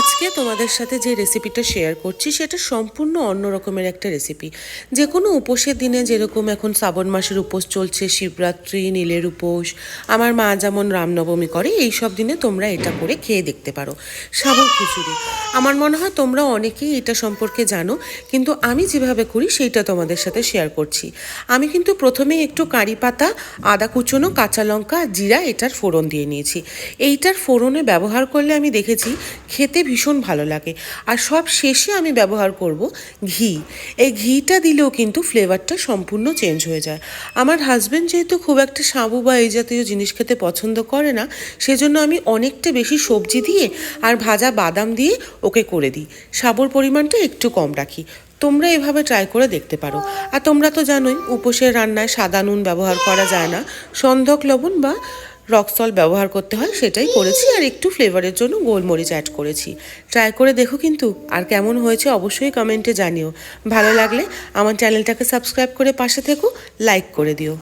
আজকে তোমাদের সাথে যে রেসিপিটা শেয়ার করছি সেটা সম্পূর্ণ অন্য রকমের একটা রেসিপি। যে কোনো উপোসের দিনে যেরকম এখন শ্রাবণ মাসের উপোস চলছে, শিবরাত্রি, নীলের উপোস, আমার মা যেমন রামনবমী করে, এই সব দিনে তোমরা এটা করে খেয়ে দেখতে পারো, সাবুর খিচুড়ি। আমার মনে হয় তোমরা অনেকেই এটা সম্পর্কে জানো, কিন্তু আমি যেভাবে করি সেইটা তোমাদের সাথে শেয়ার করছি। আমি কিন্তু প্রথমে একটু কারি পাতা, আদা কুচনো, কাঁচা লঙ্কা, জিরা এটার ফোড়ন দিয়ে নিয়েছি। এইটার ফোড়নে ব্যবহার করলে আমি দেখেছি খেতে ভীষণ ভালো লাগে। আর সব শেষে আমি ব্যবহার করব ঘি। এই ঘিটা দিলেও কিন্তু ফ্লেভারটা সম্পূর্ণ চেঞ্জ হয়ে যায়। আমার হাজব্যান্ড যেহেতু খুব একটা সাবু বা এই জাতীয় জিনিস খেতে পছন্দ করে না, সেজন্য আমি অনেকটা বেশি সবজি দিয়ে আর ভাজা বাদাম দিয়ে ওকে করে দিই। সাবুর পরিমাণটা একটু কম রাখি। তোমরা এভাবে ট্রাই করে দেখতে পারো। আর তোমরা তো জানোই উপোসের রান্নায় সাদা নুন ব্যবহার করা যায় না, সন্ধক লবণ বা রক সল্ট ব্যবহার করতে হয়, সেটাই করেছি। আর একটু ফ্লেভারের জন্য গোলমরিচ অ্যাড করেছি। ট্রাই করে দেখো কিন্তু, আর কেমন হয়েছে অবশ্যই কমেন্টে জানিও। ভালো লাগলে আমার চ্যানেলটাকে সাবস্ক্রাইব করে পাশে থেকো, লাইক করে দিও।